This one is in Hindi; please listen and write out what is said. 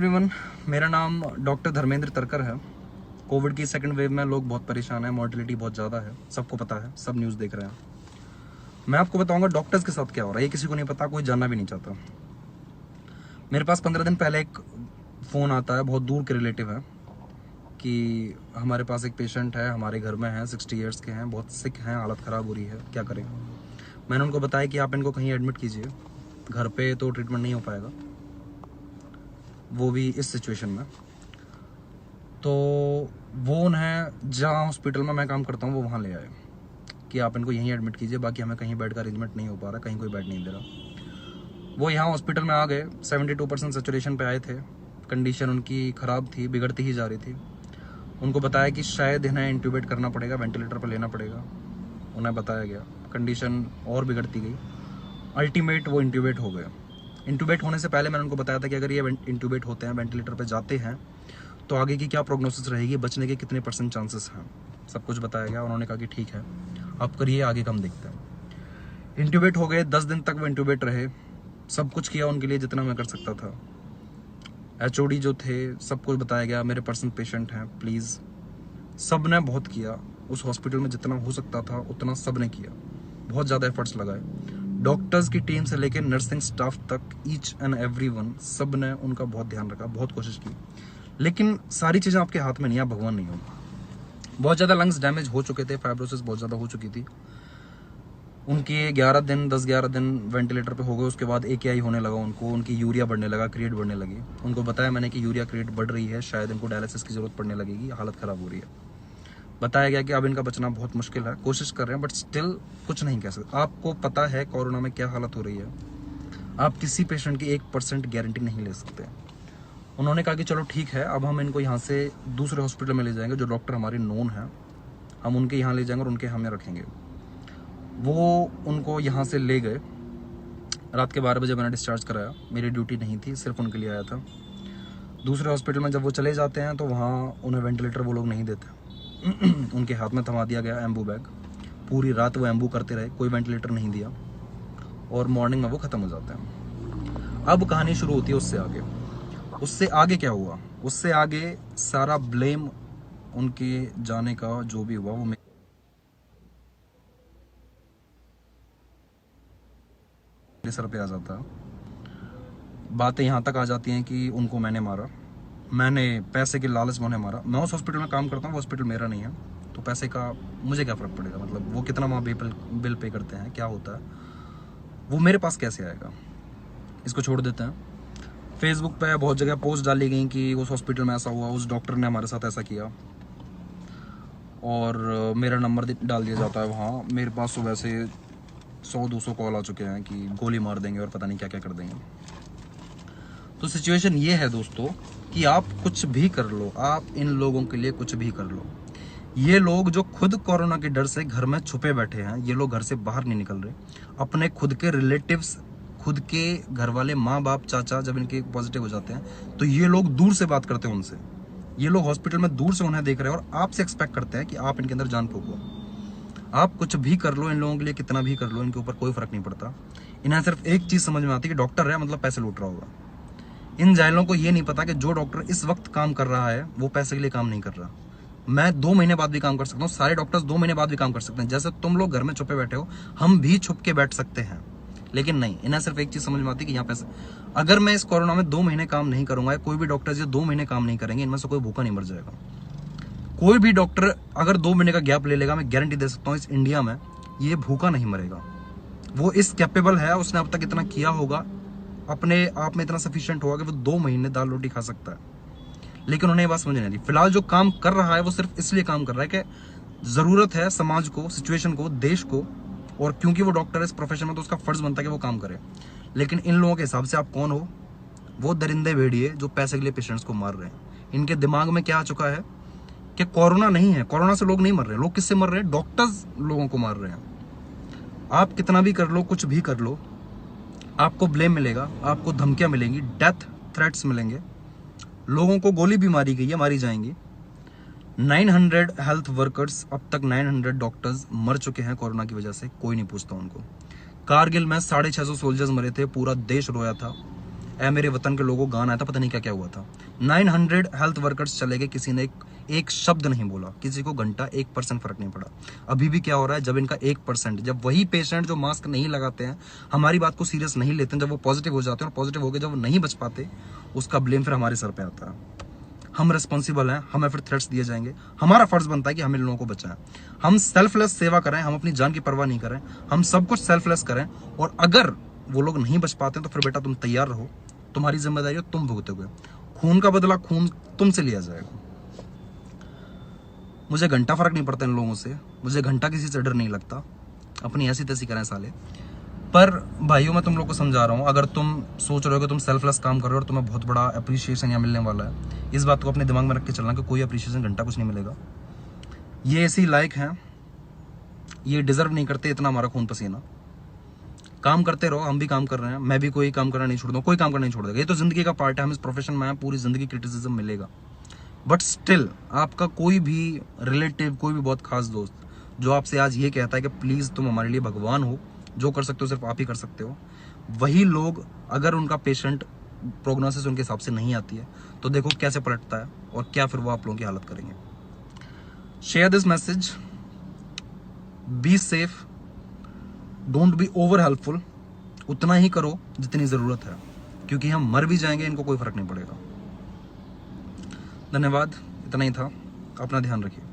एवरीवन, मेरा नाम डॉक्टर धर्मेंद्र तरकर है। कोविड की सेकंड वेव में लोग बहुत परेशान हैं, मॉर्टेलिटी बहुत ज़्यादा है, सबको पता है, सब न्यूज़ देख रहे हैं। मैं आपको बताऊंगा डॉक्टर्स के साथ क्या हो रहा है, ये किसी को नहीं पता, कोई जानना भी नहीं चाहता। मेरे पास 15 दिन पहले एक फ़ोन आता है, बहुत दूर के रिलेटिव है, कि हमारे पास एक पेशेंट है, हमारे घर में है, 60 ईयर्स के हैं, बहुत सिक हैं, हालत ख़राब हो रही है, क्या करें। मैंने उनको बताया कि आप इनको कहीं एडमिट कीजिए, घर पे तो ट्रीटमेंट नहीं हो पाएगा, वो भी इस सिचुएशन में। तो वो उन्हें जहाँ हॉस्पिटल में मैं काम करता हूँ वो वहाँ ले आए कि आप इनको यहीं एडमिट कीजिए, बाकी हमें कहीं बेड का अरेंजमेंट नहीं हो पा रहा, कहीं कोई बेड नहीं दे रहा। वो यहाँ हॉस्पिटल में आ गए, 72% सेचुरेशन पे आए थे, कंडीशन उनकी ख़राब थी, बिगड़ती ही जा रही थी। उनको बताया कि शायद इन्हें इंट्यूबेट करना पड़ेगा, वेंटिलेटर पर लेना पड़ेगा। उन्हें बताया गया, कंडीशन और बिगड़ती गई, अल्टीमेट वो इंट्यूबेट हो गए। इंट्यूबेट होने से पहले मैंने उनको बताया था कि अगर ये इंट्यूबेट होते हैं, वेंटिलेटर पे जाते हैं, तो आगे की क्या प्रोग्नोसिस रहेगी, बचने के कितने % चांसेस हैं, सब कुछ बताया गया। उन्होंने कहा कि ठीक है, आप करिए, आगे का हम देखते हैं। इंट्यूबेट हो गए, 10 दिन तक वो इंट्यूबेट रहे, सब कुछ किया उनके लिए जितना मैं कर सकता था। HOD जो थे, सब कुछ बताया गया, मेरे पर्सनल पेशेंट हैं, प्लीज़। सब ने बहुत किया, उस हॉस्पिटल में जितना हो सकता था उतना सब ने किया, बहुत ज़्यादा एफर्ट्स लगाए। डॉक्टर्स की टीम से लेकर नर्सिंग स्टाफ तक, ईच एंड एवरीवन, सब ने उनका बहुत ध्यान रखा, बहुत कोशिश की। लेकिन सारी चीज़ें आपके हाथ में नहीं, आप भगवान नहीं हो। बहुत ज़्यादा लंग्स डैमेज हो चुके थे, फाइब्रोसिस बहुत ज़्यादा हो चुकी थी। उनके 10-11 दिन वेंटिलेटर पे हो गए, उसके बाद AKI होने लगा उनको, उनकी यूरिया बढ़ने लगा, क्रिएट बढ़ने लगी। उनको बताया मैंने कि यूरिया क्रिएट बढ़ रही है, शायद इनको डायलिसिस की ज़रूरत पड़ने लगेगी, हालत ख़राब हो रही है। बताया गया कि अब इनका बचना बहुत मुश्किल है, कोशिश कर रहे हैं, बट स्टिल कुछ नहीं कह सकते। आपको पता है कोरोना में क्या हालत हो रही है, आप किसी पेशेंट की 1% गारंटी नहीं ले सकते। उन्होंने कहा कि चलो ठीक है, अब हम इनको यहाँ से दूसरे हॉस्पिटल में ले जाएंगे, जो डॉक्टर हमारे नोन हैं, हम उनके यहाँ ले जाएंगे और उनके हमें रखेंगे। वो उनको यहाँ से ले गए। रात के 12 बजे मैंने डिस्चार्ज कराया, मेरी ड्यूटी नहीं थी, सिर्फ उनके लिए आया था। दूसरे हॉस्पिटल में जब वो चले जाते हैं तो वहाँ उन्हें वेंटिलेटर वो लोग नहीं देते। उनके हाथ में थमा दिया गया एम्बू बैग, पूरी रात वो एम्बू करते रहे, कोई वेंटिलेटर नहीं दिया, और मॉर्निंग में वो ख़त्म हो जाते हैं। अब कहानी शुरू होती है उससे आगे। उससे आगे क्या हुआ, उससे आगे सारा ब्लेम उनके जाने का जो भी हुआ वो मेरे सर पे आ जाता है। बातें यहाँ तक आ जाती हैं कि उनको मैंने मारा, मैंने पैसे के लालच में उन्हें मारा। मैं उस हॉस्पिटल में काम करता हूँ, वो हॉस्पिटल मेरा नहीं है, तो पैसे का मुझे क्या फ़र्क पड़ेगा, मतलब वो कितना वहाँ बिल पे करते हैं, क्या होता है, वो मेरे पास कैसे आएगा। इसको छोड़ देते हैं। फेसबुक पे बहुत जगह पोस्ट डाली गई कि उस हॉस्पिटल में ऐसा हुआ, उस डॉक्टर ने हमारे साथ ऐसा किया, और मेरा नंबर डाल दिया जाता है वहाँ। मेरे पास तो वैसे 100-200 कॉल आ चुके हैं कि गोली मार देंगे और पता नहीं क्या क्या कर देंगे। तो सिचुएशन ये है दोस्तों कि आप कुछ भी कर लो, आप इन लोगों के लिए कुछ भी कर लो। ये लोग जो खुद कोरोना के डर से घर में छुपे बैठे हैं, ये लोग घर से बाहर नहीं निकल रहे, अपने खुद के रिलेटिव्स, खुद के घर वाले, माँ बाप, चाचा जब इनके पॉजिटिव हो जाते हैं तो ये लोग दूर से बात करते हैं उनसे। ये लोग हॉस्पिटल में दूर से उन्हें देख रहे हैं और आपसे एक्सपेक्ट करते हैं कि आप इनके अंदर जान फूको। आप कुछ भी कर लो, इन लोगों के लिए कितना भी कर लो, इनके ऊपर कोई फर्क नहीं पड़ता। इन्हें सिर्फ एक चीज़ समझ में आती है कि डॉक्टर है मतलब पैसे लूट रहा होगा। इन जाहिलों को ये नहीं पता कि जो डॉक्टर इस वक्त काम कर रहा है वो पैसे के लिए काम नहीं कर रहा। मैं 2 महीने बाद भी काम कर सकता हूँ, सारे डॉक्टर्स 2 महीने बाद भी काम कर सकते हैं। जैसे तुम लोग घर में छुपे बैठे हो, हम भी छुप के बैठ सकते हैं, लेकिन नहीं, इन्हें सिर्फ एक चीज़ समझ में आती है कि यहाँ पैसे। अगर मैं इस कोरोना में 2 महीने काम नहीं करूंगा, कोई भी डॉक्टर ये 2 महीने काम नहीं करेंगे, इनमें से कोई भूखा नहीं मर जाएगा। कोई भी डॉक्टर अगर 2 महीने का गैप ले लेगा, मैं गारंटी दे सकता हूँ इस इंडिया में ये भूखा नहीं मरेगा। वो इस कैपेबल है, उसने अब तक इतना किया होगा, अपने आप में इतना सफिशिएंट होगा कि वो 2 महीने दाल रोटी खा सकता है। लेकिन उन्हें ये बात समझ नहीं आती। फिलहाल जो काम कर रहा है वो सिर्फ इसलिए काम कर रहा है कि ज़रूरत है समाज को, सिचुएशन को, देश को, और क्योंकि वो डॉक्टर है इस प्रोफेशन में तो उसका फर्ज बनता है कि वो काम करे। लेकिन इन लोगों के हिसाब से आप कौन हो? वो दरिंदे भेड़िए जो पैसे के लिए पेशेंट्स को मार रहे हैं। इनके दिमाग में क्या आ चुका है कि कोरोना नहीं है, कोरोना से लोग नहीं मर रहे। लोग किससे मर रहे हैं? डॉक्टर्स लोगों को मार रहे हैं। आप कितना भी कर लो, कुछ भी कर लो, आपको ब्लेम मिलेगा, आपको धमकियां मिलेंगी, डेथ थ्रेट्स मिलेंगे, लोगों को गोली भी मारी गई है, मारी जाएंगी। 900 हेल्थ वर्कर्स, अब तक 900 डॉक्टर्स मर चुके हैं कोरोना की वजह से, कोई नहीं पूछता उनको। कारगिल में 650 सोल्जर्स मरे थे, पूरा देश रोया था। ऐ मेरे वतन के लोगों गाना आया था, पता नहीं क्या क्या हुआ था। 900 हेल्थ वर्कर्स चले गए, किसी ने एक शब्द नहीं बोला, किसी को घंटा 1% फर्क नहीं पड़ा। अभी भी क्या हो रहा है, जब इनका 1%, जब वही पेशेंट जो मास्क नहीं लगाते हैं, हमारी बात को सीरियस नहीं लेते हैं, जब वो पॉजिटिव हो जाते हैं और पॉजिटिव हो गए जब वो नहीं बच पाते, उसका ब्लेम फिर हमारे सर पे आता है। हम रिस्पॉन्सिबल हैं, हमें फिर थ्रेट्स दिए जाएंगे। हमारा फर्ज बनता है कि हम इन लोगों को बचाएं, हम सेल्फलेस सेवा करें, हम अपनी जान की परवाह नहीं करें, हम सब कुछ सेल्फलेस करें। और अगर वो लोग नहीं बच पाते तो फिर बेटा तुम तैयार रहो, तुम्हारी जिम्मेदारी हो, तुम भुगतोगे। खून का बदला खून तुमसे लिया जाएगा। मुझे घंटा फर्क नहीं पड़ता इन लोगों से, मुझे घंटा किसी से डर नहीं लगता, अपनी ऐसी तैसी करें साले। पर भाइयों मैं तुम लोग को समझा रहा हूँ, अगर तुम सोच रहे हो कि तुम सेल्फलेस काम कर रहे हो और तुम्हें बहुत बड़ा अप्रिशिएशन यहाँ मिलने वाला है, इस बात को अपने दिमाग में रख के चलना कि कोई अप्रिशिएशन घंटा कुछ नहीं मिलेगा। ये ऐसी लायक हैं, ये डिजर्व नहीं करते इतना हमारा खून पसीना। काम करते रहो, हम भी काम कर रहे हैं, मैं भी कोई काम करना नहीं छोड़ दूँ, कोई काम करना नहीं छोड़ देगा। ये तो जिंदगी का पार्ट है, हम इस प्रोफेशन में हैं, पूरी जिंदगी क्रिटिसिज्म मिलेगा। बट स्टिल आपका कोई भी रिलेटिव, कोई भी बहुत खास दोस्त जो आपसे आज ये कहता है कि प्लीज़ तुम हमारे लिए भगवान हो, जो कर सकते हो सिर्फ आप ही कर सकते हो, वही लोग अगर उनका पेशेंट प्रोग्नोसिस उनके हिसाब से नहीं आती है तो देखो कैसे पलटता है और क्या फिर वो आप लोगों की हालत करेंगे। Share this message, be safe, don't be over helpful, उतना ही करो जितनी ज़रूरत है, क्योंकि हम मर भी जाएंगे, इनको कोई फर्क नहीं पड़ेगा। धन्यवाद, इतना ही था, अपना ध्यान रखिए।